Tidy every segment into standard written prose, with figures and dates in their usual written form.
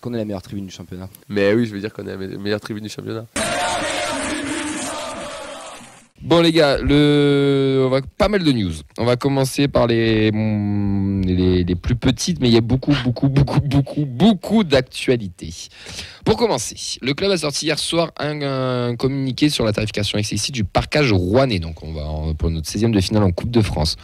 qu'on est la meilleure tribune du championnat. Mais oui, je veux dire qu'on est la meilleure tribune du championnat. Bon les gars, on va pas mal de news. On va commencer par les plus petites, mais il y a beaucoup d'actualités. Pour commencer, le club a sorti hier soir un communiqué sur la tarification excessive du parquage rouennais. Donc on va pour notre 16e de finale en Coupe de France.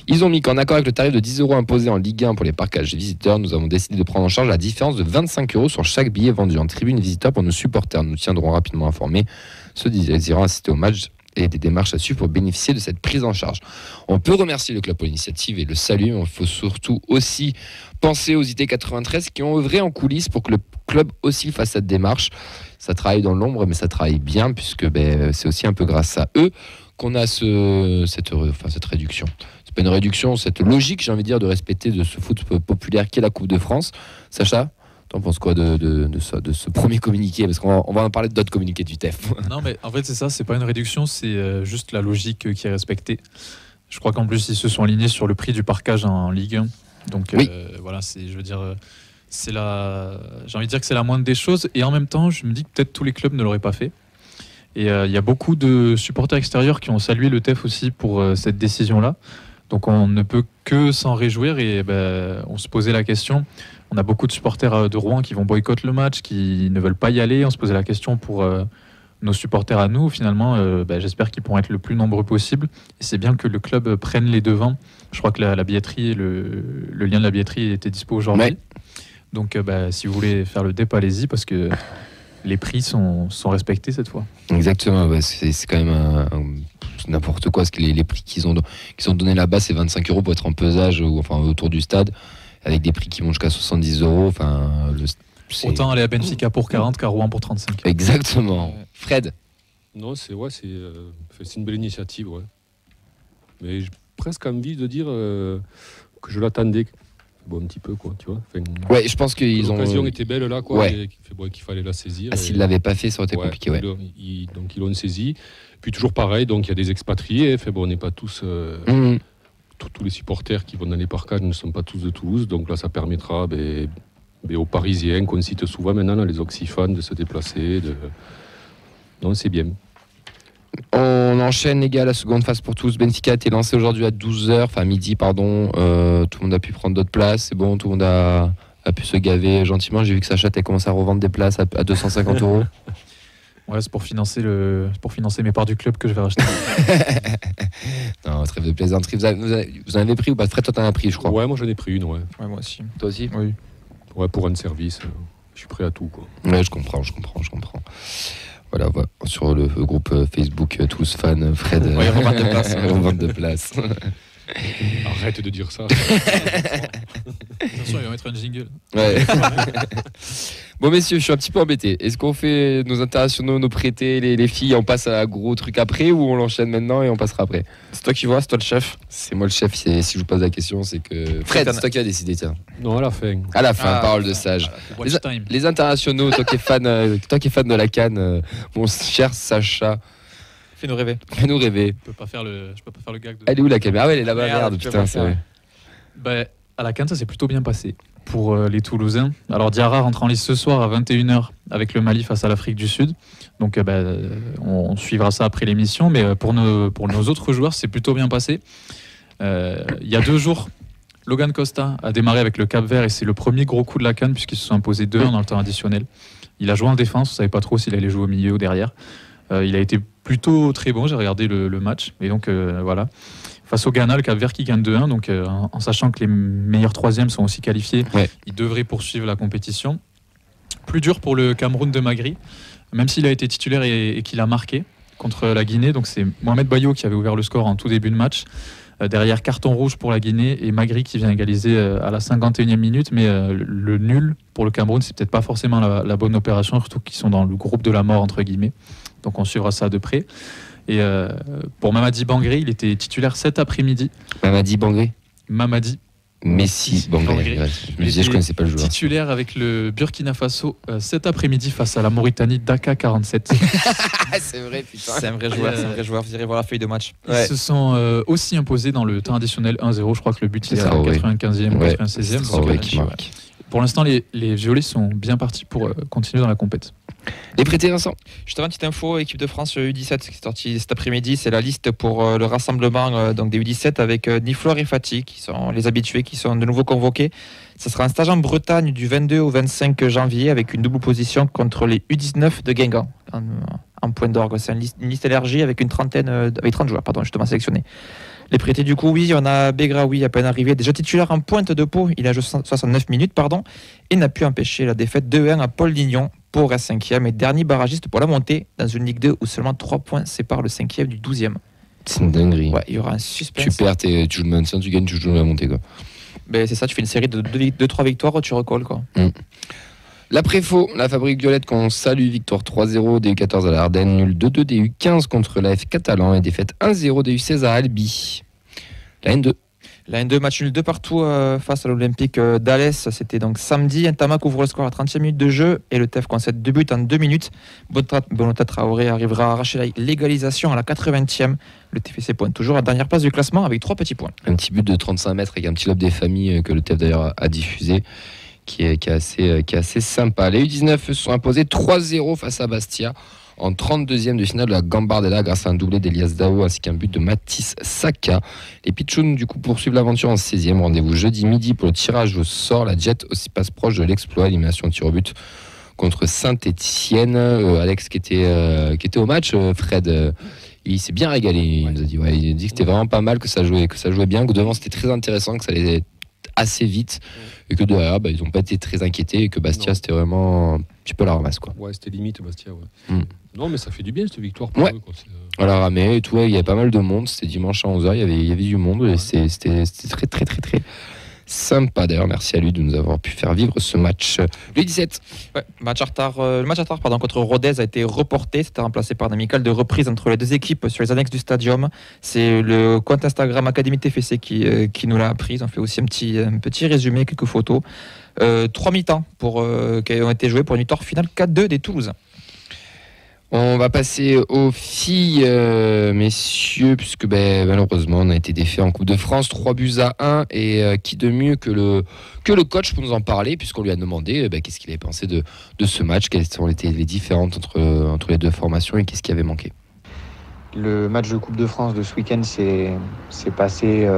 Ils ont mis qu'en accord avec le tarif de 10 € imposé en Ligue 1 pour les parquages visiteurs, nous avons décidé de prendre en charge la différence de 25 € sur chaque billet vendu en tribune visiteur pour nos supporters. Nous tiendrons rapidement informés ceux désirant assister au match et des démarches à suivre pour bénéficier de cette prise en charge. On peut remercier le club pour l'initiative et le saluer, mais il faut surtout aussi penser aux IT93 qui ont œuvré en coulisses pour que le club aussi fasse cette démarche. Ça travaille dans l'ombre, mais ça travaille bien, puisque c'est aussi un peu grâce à eux qu'on a cette réduction. C'est pas une réduction, cette logique, j'ai envie de dire, de respecter de ce foot populaire qui est la Coupe de France. Sacha, t'en penses quoi de ce premier communiqué? Parce qu'on va en parler d'autres communiqués du TEF. Non, mais en fait, c'est ça, c'est pas une réduction, c'est juste la logique qui est respectée. Je crois qu'en plus, ils se sont alignés sur le prix du parquage en Ligue 1. Donc oui. Voilà, j'ai envie de dire que c'est la moindre des choses. Et en même temps, je me dis que peut-être tous les clubs ne l'auraient pas fait. Et il y a beaucoup de supporters extérieurs qui ont salué le TEF aussi pour cette décision-là. Donc on ne peut que s'en réjouir et on se posait la question. On a beaucoup de supporters de Rouen qui vont boycotter le match, qui ne veulent pas y aller. On se posait la question pour nos supporters à nous. Finalement, j'espère qu'ils pourront être le plus nombreux possible. Et c'est bien que le club prenne les devants. Je crois que la billetterie, le lien de la billetterie était dispo aujourd'hui. Ouais. Donc si vous voulez faire le dép, allez-y parce que les prix sont respectés cette fois. Exactement, c'est quand même n'importe quoi, parce que les prix qu'ils ont donnés là-bas, c'est 25 € pour être en pesage autour du stade, avec des prix qui vont jusqu'à 70 €. Autant aller à Benfica pour 40 qu'à Rouen pour 35. Exactement. Fred? Non, c'est une belle initiative, ouais. Mais j'ai presque envie de dire que je l'attendais. Bon, un petit peu, quoi, tu vois. Ouais, je pense qu'ils ont. L'occasion était belle là, quoi. Ouais. Et qu'il fallait la saisir. S'ils ne l'avaient pas fait, ça aurait été compliqué, ouais. Donc ils l'ont saisi. Puis toujours pareil, donc il y a des expatriés. On n'est pas tous. Tous les supporters qui vont dans les parcages ne sont pas tous de Toulouse. Donc là, ça permettra aux Parisiens qu'on cite souvent maintenant, les oxyfans, de se déplacer. Non, c'est bien. On enchaîne les gars, la seconde phase pour tous. Benfica a été lancé aujourd'hui à 12h, enfin midi pardon. Tout le monde a pu prendre d'autres places, c'est bon, tout le monde a pu se gaver gentiment. J'ai vu que Sacha a commencé à revendre des places à 250 €. Ouais, c'est pour financer mes parts du club que je vais racheter. Non, trêve de plaisanterie. Vous en avez pris ou pas? Fred, toi t'en as pris, je crois. Ouais, moi j'en ai pris une, ouais. Ouais, moi aussi. Toi aussi? Oui. Ouais, pour un service, je suis prêt à tout, quoi. Ouais, je comprends. Voilà, sur le groupe Facebook Tous Fans, Fred. Ouais, revente de place. Revente de place. Arrête de dire ça. Attention, il va mettre un jingle. Ouais. Bon messieurs, je suis un petit peu embêté. Est-ce qu'on fait nos internationaux, nos prêtés, les filles, on passe à gros truc après ou on l'enchaîne maintenant et on passera après? C'est toi qui vois, c'est toi le chef. C'est moi le chef, si je vous pose la question, c'est que... Fred, c'est toi qui as décidé, tiens. Non, à la fin. À la fin, parole de sage. Watch time. Les internationaux, toi qui es fan de la CAN, mon cher Sacha, Fais-nous rêver. fais-nous rêver. Je peux pas faire le gag. Elle est où la caméra? Ah ouais, elle est là-bas, Merde, merde, tu putain, vas c'est pas vrai. À la CAN, ça s'est plutôt bien passé pour les Toulousains. Alors Diarra rentre en lice ce soir à 21h avec le Mali face à l'Afrique du Sud. Donc on suivra ça après l'émission. Mais pour nos autres joueurs, c'est plutôt bien passé. Il y a 2 jours, Logan Costa a démarré avec le Cap-Vert et c'est le premier gros coup de la CAN puisqu'ils se sont imposés 2-1 dans le temps additionnel. Il a joué en défense, on ne savait pas trop s'il allait jouer au milieu ou derrière. Il a été plutôt très bon, j'ai regardé le match. Et donc voilà. Face au Ghana, le Cap-Vert qui gagne 2-1, donc en sachant que les meilleurs troisièmes sont aussi qualifiés, ils devraient poursuivre la compétition. Plus dur pour le Cameroun de Magri, même s'il a été titulaire et qu'il a marqué contre la Guinée. Donc c'est Mohamed Bayo qui avait ouvert le score en tout début de match. Derrière, carton rouge pour la Guinée et Magri qui vient égaliser à la 51e minute. Mais le nul pour le Cameroun, c'est peut-être pas forcément la bonne opération, surtout qu'ils sont dans le groupe de la mort, entre guillemets. Donc on suivra ça de près. Et pour Mamadi Bangré, il était titulaire cet après-midi. Mamadi Messi Bangré. Ouais, je me disais, je connaissais pas le joueur. Titulaire avec le Burkina Faso cet après-midi face à la Mauritanie, Dakar 47. C'est vrai, putain. C'est un vrai joueur, Vous irez voir la feuille de match. Ils se sont aussi imposés dans le temps additionnel 1-0. Je crois que le but est à la 95e ou 96e. Traoré qui marque. pour l'instant, les violets sont bien partis pour continuer dans la compète. Les prêtés, Vincent? Justement, petite info, équipe de France U17 qui est sortie cet après-midi, c'est la liste pour le rassemblement donc des U17 avec Niflor et Fatih, qui sont les habitués, qui sont de nouveau convoqués. Ce sera un stage en Bretagne du 22 au 25 janvier avec une double position contre les U19 de Guingamp en point d'orgue. C'est une liste élargie avec une trentaine, avec 30 joueurs, justement sélectionnés. Les prêtés, du coup, oui, on a Begraoui à peine arrivé, déjà titulaire en pointe de Pau, il a joué 69 minutes, et n'a pu empêcher la défaite 2-1 à Paul Lignon. Pau reste 5e et dernier barragiste pour la montée dans une Ligue 2 où seulement 3 points séparent le 5e du 12e. C'est une dinguerie. Ouais, il y aura un suspense. Tu perds, tu joues le maintien, tu gagnes, tu joues la montée, quoi. Ben, c'est ça, tu fais une série de 2-3 victoires, tu recolles, quoi. La Préfo, la Fabrique Violette qu'on salue, victoire 3-0 des U14 à la Ardennes, nul 2-2 des U15 contre l'AF Catalan et défaite 1-0 des U16 à Albi. La N2. La N2, match nul 2 partout face à l'Olympique d'Alès. C'était donc samedi. Ntamak ouvre le score à 30e minute de jeu et le TEF concède 2 buts en 2 minutes. Bonota Traoré arrivera à arracher l'égalisation à la 80e. Le TFC pointe toujours à la dernière place du classement avec 3 petits points. Un petit but de 35 mètres avec un petit lobe des familles que le TEF d'ailleurs a diffusé. Qui est assez sympa. Les U19 se sont imposés 3-0 face à Bastia en 32e de finale de la Gambardella grâce à un doublé d'Elias Dao ainsi qu'un but de Mathis Saka. Les Pichouns du coup poursuivent l'aventure en 16e. Rendez-vous jeudi midi pour le tirage au sort. La Jet aussi passe proche de l'exploit, élimination de tir au but contre Saint-Etienne. Alex qui était au match, Fred, il s'est bien régalé. Il nous a dit, il a dit que c'était vraiment pas mal, que ça jouait bien, que devant c'était très intéressant, que ça allait assez vite et que derrière ils n'ont pas été très inquiétés et que Bastia c'était vraiment un petit peu la ramasse, quoi. Ouais, c'était limite Bastia, ouais. Non, mais ça fait du bien cette victoire pour eux, quoi. À la ramée et tout, il y avait pas mal de monde. C'était dimanche à 11h, il y avait du monde et c'était très très très très sympa. D'ailleurs, merci à lui de nous avoir pu faire vivre ce match. Le 17. Ouais, le match en retard contre Rodez a été reporté. C'était remplacé par un amical de reprise entre les deux équipes sur les annexes du stadium. C'est le compte Instagram Académie TFC qui nous l'a appris. Ils ont fait aussi un petit résumé, quelques photos. 3 mi-temps qui ont été joués pour une victoire finale 4-2 des Toulousains. On va passer aux filles, messieurs, puisque malheureusement on a été défait en Coupe de France, 3-1, et qui de mieux que le coach pour nous en parler, puisqu'on lui a demandé qu'est-ce qu'il avait pensé de ce match, quelles sont les différences entre les deux formations et qu'est-ce qui avait manqué. Le match de Coupe de France de ce week-end s'est passé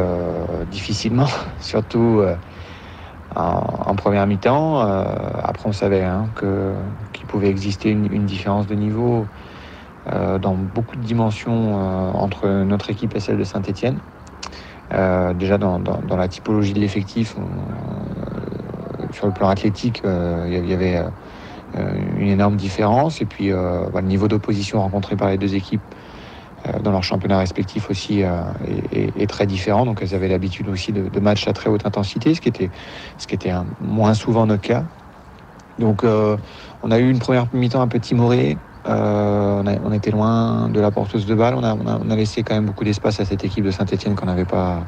difficilement, surtout en première mi-temps. Après on savait qu'il pouvait exister une différence de niveau dans beaucoup de dimensions entre notre équipe et celle de Saint-Etienne. Déjà dans la typologie de l'effectif, sur le plan athlétique, il y avait une énorme différence. Et puis le niveau d'opposition rencontré par les deux équipes dans leurs championnats respectifs aussi est très différent. Donc elles avaient l'habitude aussi de matchs à très haute intensité, ce qui était moins souvent notre cas. Donc on a eu une première mi-temps un peu timorée. On était loin de la porteuse de balle. On a laissé quand même beaucoup d'espace à cette équipe de Saint-Etienne qu'on n'avait pas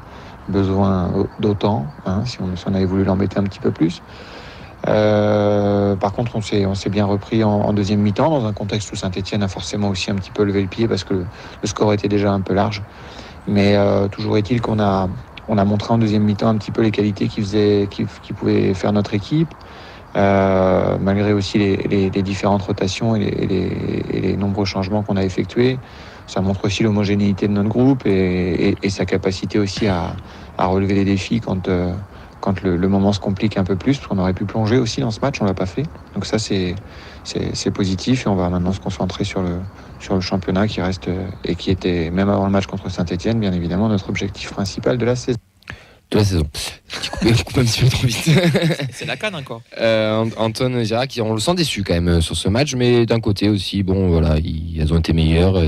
besoin d'autant, si on avait voulu l'embêter un petit peu plus. Par contre, on s'est bien repris en deuxième mi-temps dans un contexte où Saint-Etienne a forcément aussi un petit peu levé le pied parce que le score était déjà un peu large. Mais toujours est-il qu'on a montré en deuxième mi-temps un petit peu les qualités qui pouvaient faire notre équipe, malgré aussi les différentes rotations et les nombreux changements qu'on a effectués. Ça montre aussi l'homogénéité de notre groupe et sa capacité aussi à relever les défis quand le moment se complique un peu plus, parce qu'on aurait pu plonger aussi dans ce match, on l'a pas fait. Donc ça c'est positif et on va maintenant se concentrer sur le championnat qui reste et qui était, même avant le match contre Saint-Etienne, bien évidemment notre objectif principal de la saison. Coupe un petit peu trop vite. C'est la canne encore. Antoine Girac, on le sent déçu quand même sur ce match, mais d'un côté aussi, elles ont été meilleures,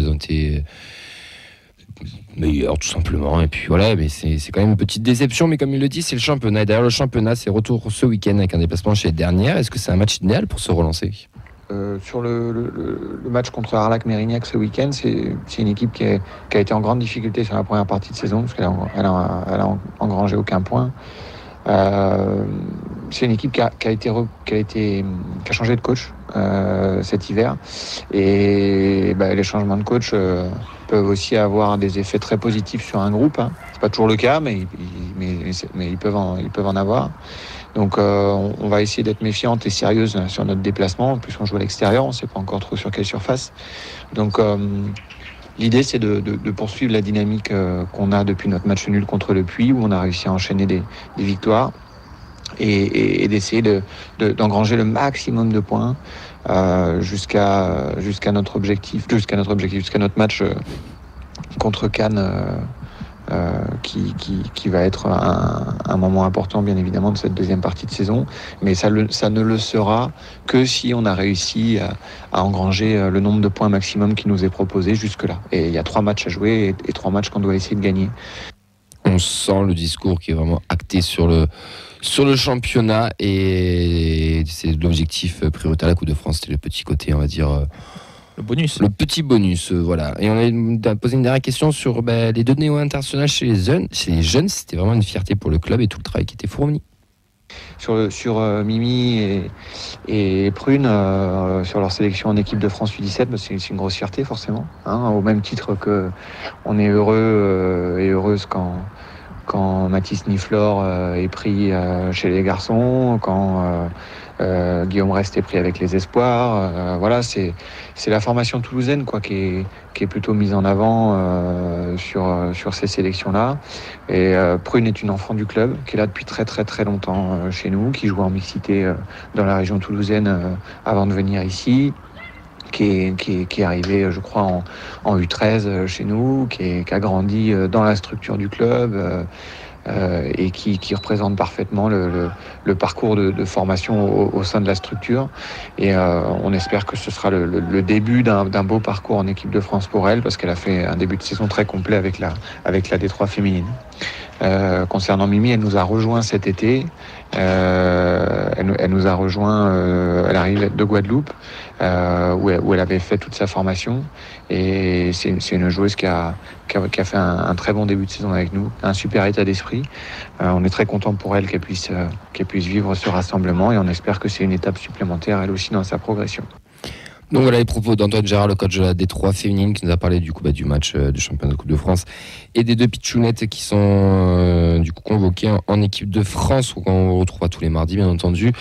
meilleur tout simplement, et puis voilà, mais c'est quand même une petite déception, mais comme il le dit, c'est le championnat, et derrière le championnat c'est retour ce week-end avec un déplacement chez les dernières. Est-ce que c'est un match idéal pour se relancer? Sur le match contre Arlac-Mérignac ce week-end, c'est une équipe qui a été en grande difficulté sur la première partie de saison, parce qu'elle a engrangé aucun point. C'est une équipe qui a changé de coach cet hiver, et les changements de coach peuvent aussi avoir des effets très positifs sur un groupe. C'est pas toujours le cas, mais ils peuvent en avoir. Donc on va essayer d'être méfiante et sérieuse sur notre déplacement. En plus, on joue à l'extérieur, on ne sait pas encore trop sur quelle surface. Donc l'idée, c'est de poursuivre la dynamique qu'on a depuis notre match nul contre le Puy, où on a réussi à enchaîner des victoires et d'essayer d'engranger le maximum de points jusqu'à notre objectif, jusqu'à notre match contre Cannes. Qui va être un moment important bien évidemment de cette deuxième partie de saison, mais ça ne le sera que si on a réussi à engranger le nombre de points maximum qui nous est proposé jusque-là. Et il y a 3 matchs à jouer et 3 matchs qu'on doit essayer de gagner. On sent le discours qui est vraiment acté sur le championnat et c'est l'objectif prioritaire. La Coupe de France, c'était le petit côté, on va dire... Le bonus. Le petit bonus, voilà. Et on a posé une dernière question sur les 2 néo-internationales chez les jeunes. C'était vraiment une fierté pour le club et tout le travail qui était fourni. Sur Mimi et Prune, sur leur sélection en équipe de France U17, c'est une grosse fierté forcément. Au même titre qu'on est heureux et heureuse quand Mathis Niflor est pris chez les garçons, quand Guillaume Rest est pris avec les espoirs. Voilà, c'est la formation toulousaine qui est plutôt mise en avant sur ces sélections-là. Et Prune est une enfant du club qui est là depuis très très très longtemps chez nous, qui joue en mixité dans la région toulousaine avant de venir ici. Qui est arrivé, je crois, en U13 chez nous, qui a grandi dans la structure du club et qui représente parfaitement le parcours de formation au sein de la structure. Et on espère que ce sera le début d'un beau parcours en équipe de France pour elle, parce qu'elle a fait un début de saison très complet avec la D3 féminine. Concernant Mimi, elle nous a rejoint cet été. Elle nous a rejoint, elle arrive de Guadeloupe, où elle avait fait toute sa formation. Et c'est une joueuse qui a fait un très bon début de saison avec nous, un super état d'esprit. On est très content pour elle qu'elle puisse vivre ce rassemblement et on espère que c'est une étape supplémentaire, elle aussi, dans sa progression. Donc voilà les propos d'Antoine Gérard, le coach de la D3 féminine, qui nous a parlé du match du championnat de Coupe de France et des 2 pitchounettes qui sont convoquées en équipe de France, où on retrouvera tous les mardis bien entendu.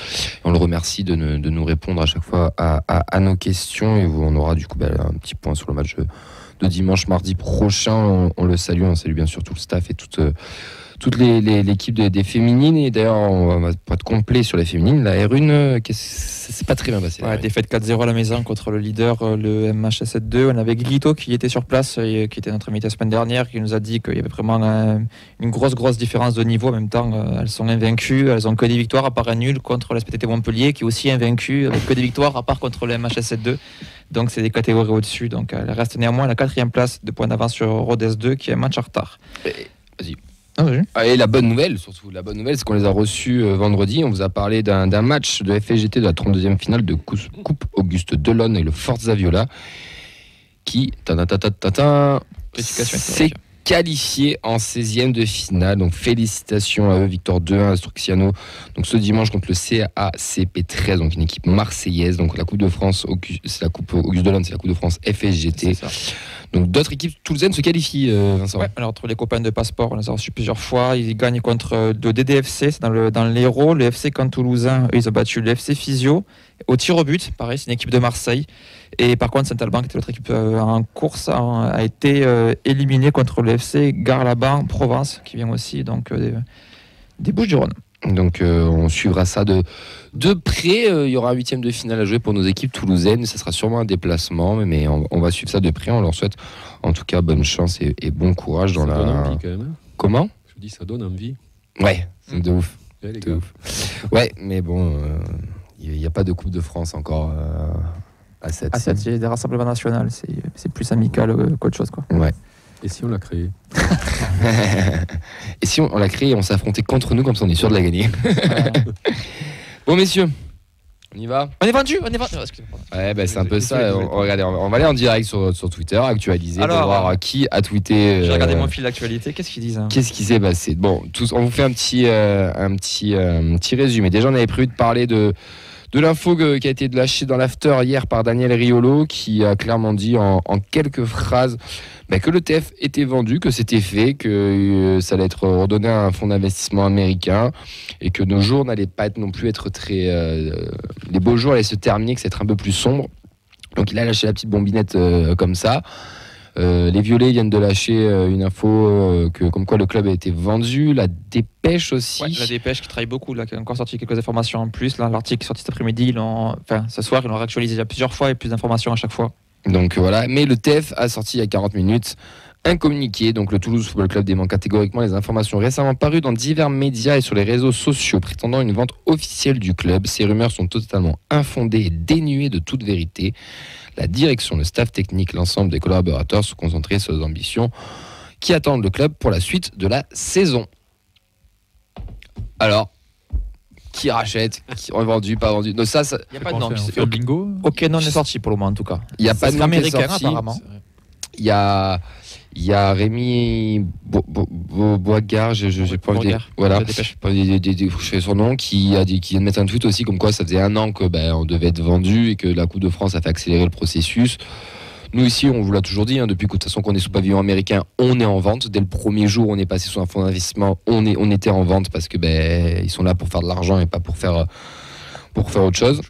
On le remercie de nous répondre à chaque fois à nos questions et on aura un petit point sur le match de dimanche, mardi prochain. On le salue, on salue bien sûr tout le staff et toute l'équipe des féminines. Et d'ailleurs, on va pas être complet sur les féminines. La R1, c'est pas très bien passé. Ouais, défaite 4-0 à la maison contre le leader, le MHSS2. On avait Glito qui était sur place, et qui était notre invité la semaine dernière, qui nous a dit qu'il y avait vraiment une grosse différence de niveau. En même temps, elles sont invaincues, elles ont que des victoires, à part un nul contre la SPTT Montpellier, qui est aussi invaincu, avec que des victoires, à part contre le MHSS2. Donc c'est des catégories au-dessus. Donc elle reste néanmoins à la 4e place de points d'avance sur Rodez 2, qui est un match en retard. Vas-y. Ah, et la bonne nouvelle, c'est qu'on les a reçus vendredi. On vous a parlé d'un match de FSGT de la 32e finale de Coupe Auguste Delon et le Forza Viola qui s'est qualifié en 16e de finale. Donc félicitations à eux, victoire 2-1 à Struxiano. Donc ce dimanche contre le CACP 13, donc une équipe marseillaise. Donc la Coupe de France, c'est la Coupe Auguste Delon, c'est la Coupe de France FSGT. Donc d'autres équipes toulousaines se qualifient, Vincent. Ouais, alors entre les copains de Passeport, on les a reçus plusieurs fois. Ils gagnent contre le DDFC, c'est dans l'Hérault. Le FC Camp Toulousain, ils ont battu le FC Physio. Au tir au but, pareil, c'est une équipe de Marseille. Et par contre, Saint-Alban, qui était l'autre équipe en course, a été éliminé contre le FC Gare-Laban Provence, qui vient aussi donc des Bouches-du-Rhône. Donc on suivra ça de près. Il y aura un 8e de finale à jouer pour nos équipes toulousaines. Ça sera sûrement un déplacement, mais on va suivre ça de près. On leur souhaite en tout cas bonne chance et bon courage dans ça la... donne envie quand même. Comment ? Je dis ça donne envie. Ouais, c'est de ouf. Ouais, les De gars. ouf. Ouais, mais bon, il n'y a pas de Coupe de France encore à 7. À 7, il y a des rassemblements nationaux, c'est plus amical qu'autre chose, quoi. Ouais. Et si on l'a créé? Et si on l'a créé, on s'affrontait contre nous, comme ça on est sûr de la gagner. Bon messieurs, on y va. On est vendu. Excusez-moi. Ouais, bah, c'est un peu ça. Regardez, on va aller en direct sur Twitter, actualiser, Alors, voir qui a tweeté. J'ai regardé mon fil d'actualité. Qu'est-ce qu'ils disent, hein ? Qu'est-ce qui s'est passé? Bon, on vous fait un petit résumé. Déjà, on avait prévu de parler de De l'info qui a été lâchée dans l'after hier par Daniel Riolo, qui a clairement dit en quelques phrases que le TF était vendu, que c'était fait, que ça allait être redonné à un fonds d'investissement américain et que nos jours n'allaient pas non plus être très... les beaux jours allaient se terminer, que ça allait être un peu plus sombre. Donc il a lâché la petite bombinette comme ça. Les Violets viennent de lâcher une info comme quoi le club a été vendu. La Dépêche aussi. Ouais, la Dépêche qui travaille beaucoup, là, qui a encore sorti quelques informations en plus. Là, l'article est sorti cet après-midi. Ce soir, ils l'ont réactualisé il y a plusieurs fois et plus d'informations à chaque fois. Donc voilà, mais le TF a sorti il y a 40 minutes un communiqué. Donc le Toulouse Football Club dément catégoriquement les informations récemment parues dans divers médias et sur les réseaux sociaux prétendant une vente officielle du club. Ces rumeurs sont totalement infondées et dénuées de toute vérité. La direction, le staff technique, l'ensemble des collaborateurs sont concentrés sur les ambitions qui attendent le club pour la suite de la saison. Alors, qui rachète, qui est vendu, pas vendu. Donc ça, il n'y a pas de nom. On fait un bingo. Aucun nom n'est sorti pour le moment en tout cas. Il n'y a pas de nom américain sorti. apparemment. Il y a Rémi Boisgard, j'ai pas envie de... Voilà, je fais son nom, qui vient de mettre un tweet aussi comme quoi ça faisait 1 an que on devait être vendu et que la Coupe de France a fait accélérer le processus. Nous ici, on vous l'a toujours dit, depuis que de toute façon qu'on est sous pavillon américain, on est en vente. Dès le premier jour, on est passé sous un fonds d'investissement, on était en vente parce que ils sont là pour faire de l'argent et pas pour faire autre chose.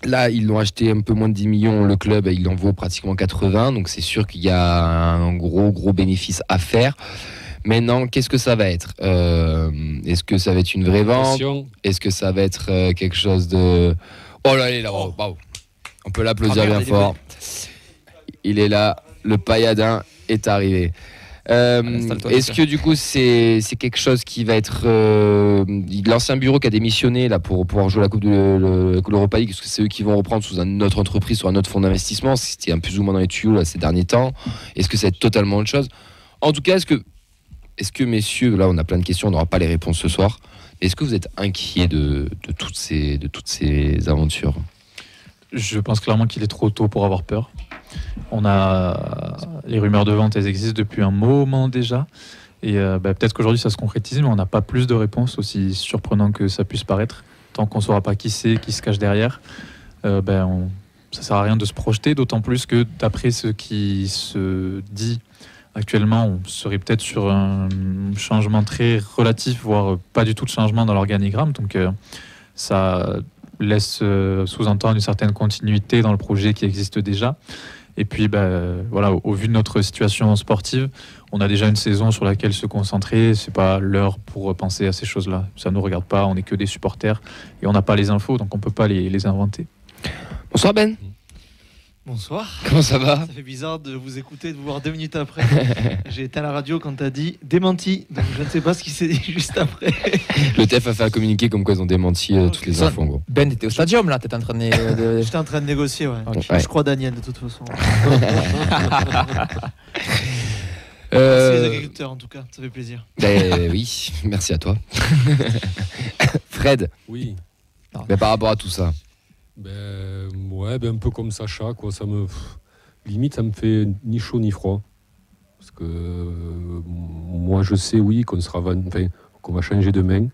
Là, ils l'ont acheté un peu moins de 10 millions, le club, il en vaut pratiquement 80, donc c'est sûr qu'il y a un gros bénéfice à faire. Maintenant, qu'est-ce que ça va être Est-ce que ça va être une vraie vente ? Est-ce que ça va être quelque chose de... Oh là, il est là, bravo. On peut l'applaudir bien fort. Il est là, le pailladin est arrivé. Est-ce que du coup c'est quelque chose qui va être l'ancien bureau qui a démissionné là pour pouvoir jouer la Coupe de l'Europa League, est-ce que c'est eux qui vont reprendre sous une autre entreprise, sur un autre fonds d'investissement, c'était un plus ou moins dans les tuyaux là, ces derniers temps, est-ce que ça va être totalement autre chose? En tout cas, est-ce que messieurs, là on a plein de questions, on n'aura pas les réponses ce soir, est-ce que vous êtes inquiets de toutes ces aventures? Je pense clairement qu'il est trop tôt pour avoir peur. Les rumeurs de vente, elles existent depuis un moment déjà. Et peut-être qu'aujourd'hui ça se concrétise, mais on n'a pas plus de réponses, aussi surprenant que ça puisse paraître. Tant qu'on ne saura pas qui c'est, qui se cache derrière, ça ne sert à rien de se projeter, d'autant plus que d'après ce qui se dit actuellement, on serait peut-être sur un changement très relatif, voire pas du tout de changement dans l'organigramme. Donc ça laisse sous-entendre une certaine continuité dans le projet qui existe déjà. Et puis, au vu de notre situation sportive, on a déjà une saison sur laquelle se concentrer. C'est pas l'heure pour penser à ces choses-là. Ça nous regarde pas. On n'est que des supporters et on n'a pas les infos, donc on peut pas les inventer. Bonsoir Ben. Bonsoir. Comment ça va? Ça fait bizarre de vous écouter, de vous voir 2 minutes après. J'ai éteint la radio quand t'as dit démenti, donc je ne sais pas ce qui s'est dit juste après. Le TF a fait un communiqué comme quoi ils ont démenti toutes les infos en gros. Ben, t'étais au stadium là, t'étais en train de... J'étais en train de négocier, ouais. Okay. Je crois Daniel de toute façon. Merci les agriculteurs en tout cas, ça fait plaisir. Oui, merci à toi. Fred. Oui. Mais par rapport à tout ça. Un peu comme Sacha, quoi. Limite, ça me fait ni chaud ni froid. Parce que moi, je sais, oui, qu'on va changer de main.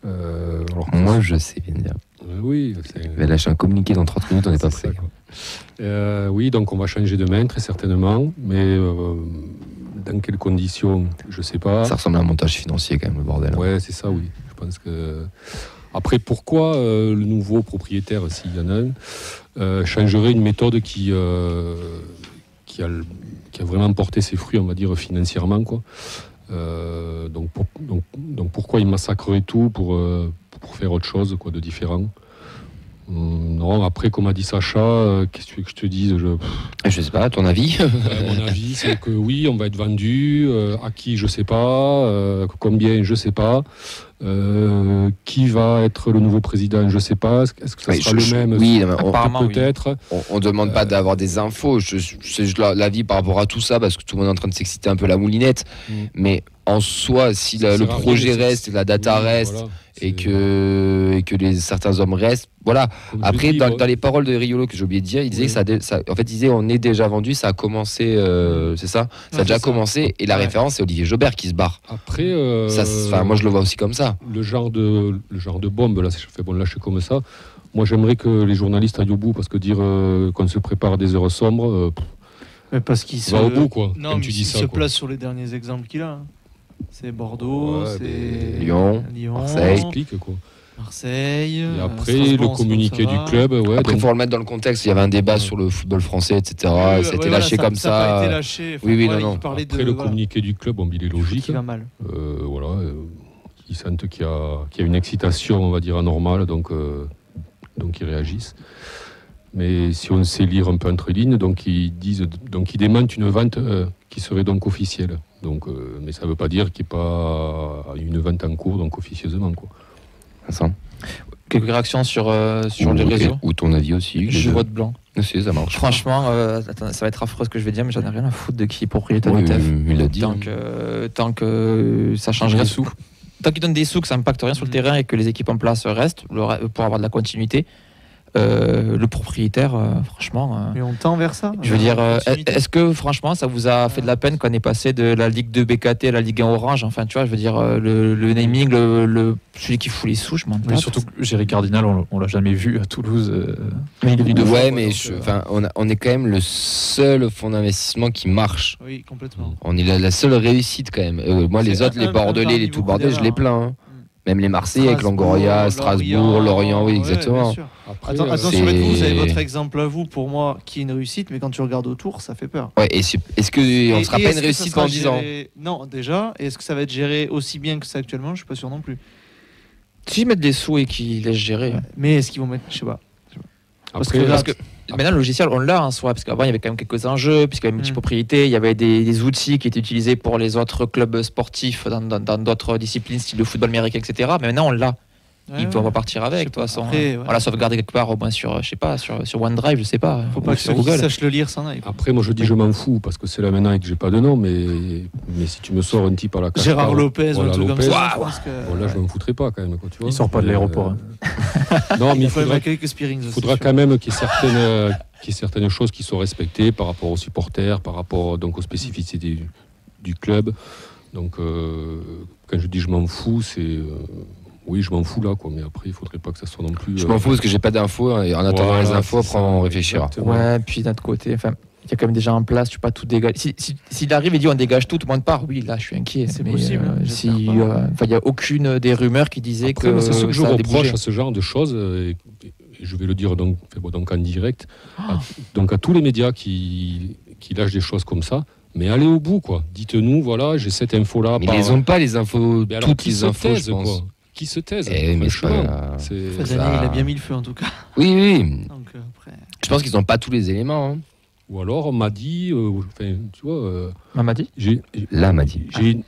Moi, je sais bien dire. Oui. Il va lâcher un communiqué dans 30 minutes, on n'est pas prêt. Oui, donc on va changer de main, très certainement. Mais dans quelles conditions, je ne sais pas. Ça ressemble à un montage financier, quand même, le bordel. Ouais, c'est ça, oui. Je pense que... Après, pourquoi le nouveau propriétaire, s'il y en a un, changerait une méthode qui a vraiment porté ses fruits, on va dire, financièrement, quoi. Donc pourquoi il massacrerait tout pour faire autre chose, quoi, de différent? Non, après, comme a dit Sacha, qu'est-ce que tu veux que je te dise? Je sais pas, à ton avis? Mon avis, c'est que oui, on va être vendu. À qui, je sais pas. Combien, je sais pas. Qui va être le nouveau président, je sais pas. Est-ce que ça sera le même? Oui, apparemment, peut-être. Oui. On demande pas d'avoir des infos. C'est l'avis par rapport à tout ça, parce que tout le monde est en train de s'exciter un peu la moulinette. Mais en soi, si le projet reste, la data reste, voilà, et que certains hommes restent. Voilà. Comme je Après, dis, dans les paroles de Riolo que j'ai oublié de dire, il disait en fait, il disait on est déjà vendu, ça a commencé, c'est ça, ça a déjà commencé, et la référence c'est Olivier Jobert qui se barre. Après, Moi je le vois aussi comme ça. le genre de bombe, là, je fais bon lâcher comme ça. Moi, j'aimerais que les journalistes aillent au bout, parce que dire qu'on se prépare à des heures sombres, Mais parce qu'il va au bout, quoi. Non, Comme mais tu dis il ça, se quoi. place sur les derniers exemples qu'il a. Hein. C'est Bordeaux, Ouais, c'est Lyon, Marseille. Explique, quoi. Marseille. Et après, Strasbourg, le communiqué ça du va. club, ouais. Après, donc- pour le mettre dans le contexte, il y avait un débat sur le football français, etc. Oui, ça a été voilà, lâché comme ça. a pas été ça. lâché. Oui, Enfin, non. il parlait Après, de le voilà, communiqué du club, bon, il est logique. qui va mal. Voilà, ils sentent qu'il y a une excitation, on va dire, anormale, donc ils réagissent. Mais si on sait lire un peu entre lignes, donc ils démentent une vente qui serait donc officielle. Donc, mais ça ne veut pas dire qu'il n'y ait pas une vente en cours, donc officieusement, quoi. Vincent. Quelques réactions sur les réseaux. Ou ton avis aussi. Je vote blanc. Si, ça marche. Franchement, attends, ça va être affreux ce que je vais dire, mais j'en ai rien à foutre de qui est propriétaire Oui, du TEF. il l'a dit. Tant que ça change rien. sous. Tant qu'ils donnent des sous, que ça n'impacte rien sur le terrain et que les équipes en place restent pour avoir de la continuité, le propriétaire, franchement. Mais on tend vers ça. Je veux dire, Continuité. est-ce que franchement ça vous a fait de la peine qu'on est passé de la Ligue 2 BKT à la Ligue 1 Orange? Enfin, tu vois, je veux dire, le naming, celui qui fout les sous, je m'en Oui, tape. surtout que Géry Cardinal, on l'a jamais vu à Toulouse. Mais il est venu deux fois, Ouais, quoi, mais donc, on est quand même le seul fonds d'investissement qui marche. Oui, complètement. On est la seule réussite quand même. Moi, les C'est autres, les un Bordelais, parmi les tout beaucoup Bordelais, je les d'erreurs, plains. Hein. Même les Marseillais avec Longoria, Strasbourg, Lorient, oui, ouais, exactement. bien sûr. Après, Attention, c'est- vous avez votre exemple à vous, pour moi, qui est une réussite, mais quand tu regardes autour, ça fait peur. Ouais, et est-ce qu'on ne sera pas est-ce une que réussite ça sera pendant 10 ans? géré... Non, déjà. Et est-ce que ça va être géré aussi bien que ça actuellement? Je suis pas sûr non plus. S'ils mettent des sous et qu'ils laissent gérer. Mais est-ce qu'ils vont mettre, je sais pas. après, Parce que maintenant, le logiciel, on l'a en soi, parce qu'avant, il y avait quand même quelques enjeux, puisqu'il y avait une multipropriété, il y avait des outils qui étaient utilisés pour les autres clubs sportifs dans d'autres disciplines, style le football américain, etc. Mais maintenant, on l'a. Ils vont partir avec, de toute façon. Après, On l'a sauvegardé quelque part, au moins sur, je sais pas, sur OneDrive, je sais pas. Faut ou pas que sur ceux qui Google. sachent le lire s'en aillent. Après, moi, je dis je m'en fous, parce que c'est là maintenant et que j'ai pas de nom, mais si tu me sors un type à la cage, Gérard Lopez, ou un truc comme ça. Waouh, je pense que- bon, là, je m'en foutrais pas quand même, quoi, tu vois. Il sort pas de l'aéroport, hein. Non, mais Il il faut même faudra, accueillir que Spearings aussi, faudra sûr. quand même qu'il y ait certaines choses qui soient respectées par rapport aux supporters, par rapport donc aux spécificités du club. Donc, quand je dis je m'en fous, c'est oui, je m'en fous là, quoi. Mais après, il faudrait pas que ça soit non plus. Je m'en fous parce que j'ai pas d'infos, hein, et en attendant Voilà, les infos, c'est après on ça, réfléchira. exactement. Ouais, puis d'un autre côté, enfin, il y a quand même des gens en place, tu peux pas tout dégager. S'il arrive et dit on dégage tout le monde part, oui, là je suis inquiet. C'est Mais, possible, si, j'espère pas. il n'y a aucune des rumeurs qui disaient Après, que moi, c'est ce que je ça a reproche débougé. à ce genre de choses, et je vais le dire donc en direct, donc à tous les médias qui lâchent des choses comme ça, mais allez au bout, quoi. Dites-nous, voilà, j'ai cette info-là. Mais ils ont pas les infos, Mais alors, toutes qui les se infos, taisent, je pense. quoi. Qui se taisent, Eh, mais c'est franchement. pas- C'est- Fazani, ça- il a bien mis le feu en tout cas. Oui, oui. Donc, après... Je pense qu'ils n'ont pas tous les éléments. Hein. Ou alors, on m'a dit, enfin, tu vois, Mamadi Là, m'a dit.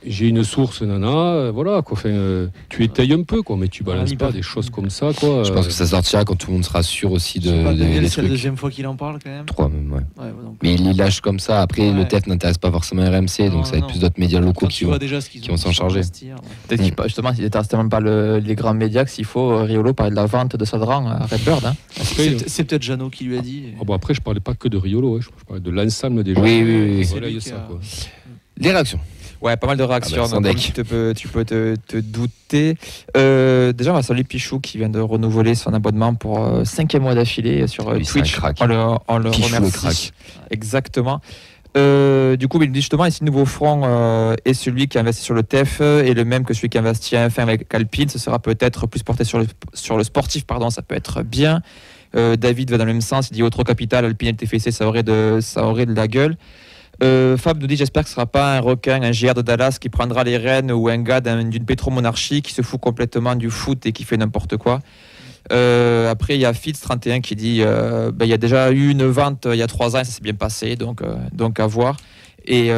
j'ai une source, nana, voilà, quoi. Enfin, tu étayes un peu, quoi, mais tu balances ils pas peuvent- des choses comme ça, quoi. Je pense que ça sortira quand tout le monde sera sûr aussi Je sais pas, de Daniel, des c'est la trucs. deuxième fois qu'il en parle quand même. 3 même, ouais. Ouais, donc, Mais il les lâche comme ça. Après, Ouais. le TEF n'intéresse pas forcément RMC, Non, donc ça va être non. plus d'autres médias locaux quand qui tu vont. vois déjà ce qu'ils qui vont s'en charger. investir, ouais. Peut-être justement, s'il n'intéresse tellement pas les grands médias que s'il faut, Riolo parlait de la vente de Sadran à Redbird. Hein. Après, C'est peut-être Jeannot qui lui a dit. ah bon, après, je parlais pas que de Riolo, ouais, je parlais de l'ensemble des gens. Oui, oui, oui. C'est Voilà, lui il y a qui ça, a- quoi. Les réactions. Ouais, pas mal de réactions. Ah bah, sans donc, deck. comme tu peux te douter. Déjà, on va saluer Pichou qui vient de renouveler son abonnement pour 5e mois d'affilée sur Oui, c'est un Twitch. crack. On le Pichou, le remercie. crack. Exactement. Du coup, il dit justement, ici, nouveau front est celui qui a investi sur le TEF et le même que celui qui a investi à F1 avec Alpine. Ce sera peut-être plus porté sur le sportif, pardon, ça peut être bien. David va dans le même sens, il dit autre capital, Alpine et le TFC, ça aurait de la gueule. Fab nous dit j'espère que ce ne sera pas un requin, un GR de Dallas qui prendra les rênes ou un gars d'une pétromonarchie qui se fout complètement du foot et qui fait n'importe quoi. Après il y a Fitz31 qui dit il y a déjà eu une vente il y a 3 ans et ça s'est bien passé, donc à voir. Et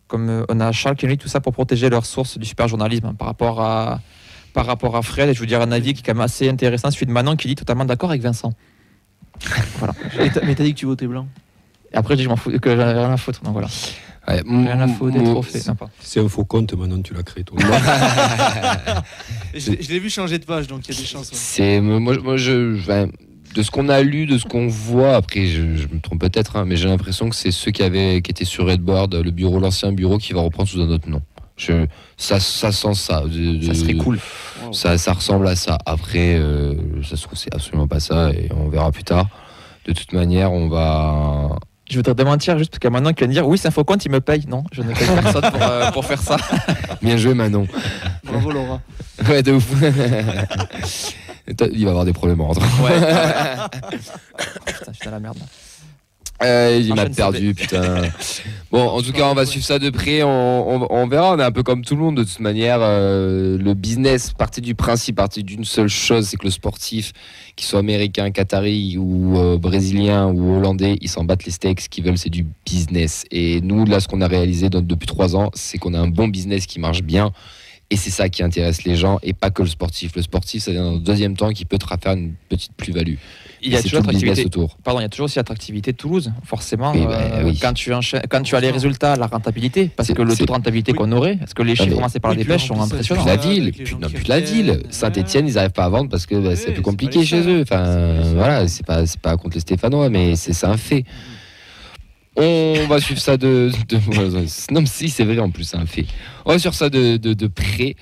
comme on a Charles qui nous dit tout ça pour protéger leurs sources du super journalisme, hein, par rapport à Fred. Et je vous dire un avis qui est quand même assez intéressant, celui de Manon qui dit totalement d'accord avec Vincent. Voilà. Mais t'as dit que tu votais blanc. Et après je dis je m'en fous, que j'en ai rien à foutre, donc voilà. Ouais, Rien à foutre des trophées. Non, pas. C'est un faux compte, maintenant tu l'as créé toi. Et je l'ai vu changer de page, donc il y a des chances. Ouais. C'est moi de ce qu'on a lu, de ce qu'on voit. Après, je me trompe peut-être, hein, mais j'ai l'impression que c'est ceux qui étaient sur Redboard, le bureau, l'ancien bureau, qui va reprendre sous un autre nom. Ça sent ça. Ça serait cool. Ça ressemble à ça. Après, ça se trouve c'est absolument pas ça, et on verra plus tard. De toute manière, on va. Je voudrais démentir juste parce qu'il y a Manon qui vient de dire oui, c'est un faux compte, il me paye. Non, je ne paye personne pour faire ça. Bien joué, Manon. Bravo Laura. Ouais, de ouf. Il va avoir des problèmes en rentrant. Ouais. Putain, je suis dans la merde. Il m'a perdu, putain. Bon, en tout cas, on va suivre ça de près. On verra. On est un peu comme tout le monde de toute manière. Le business partit du principe, partit d'une seule chose, c'est que le sportif, qu'il soit américain, qatari ou brésilien ou hollandais, ils s'en battent les steaks. Ce qu'ils veulent, c'est du business. Et nous, là, ce qu'on a réalisé depuis 3 ans, c'est qu'on a un bon business qui marche bien. Et c'est ça qui intéresse les gens et pas que le sportif. Le sportif, ça vient dans le deuxième temps qui peut te faire une petite plus-value. Il y a toujours l'attractivité autour. Pardon, il y a toujours aussi l'attractivité de Toulouse, forcément. Oui, oui. Quand tu as les résultats, la rentabilité, parce que le taux de rentabilité qu'on aurait, parce que les chiffres commencés par la dépêche sont impressionnants. La ville, la ville. Saint-Etienne, ils n'arrivent pas à vendre parce que c'est plus compliqué chez eux. Enfin, voilà, c'est pas contre les Stéphanois, mais c'est un fait. On va suivre ça non, mais si, c'est vrai en plus, c'est un fait. On va suivre ça de près.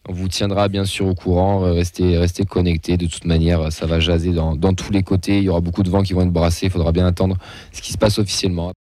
On vous tiendra bien sûr au courant. Restez connectés. De toute manière, ça va jaser dans tous les côtés. Il y aura beaucoup de vents qui vont être brassés. Il faudra bien attendre ce qui se passe officiellement.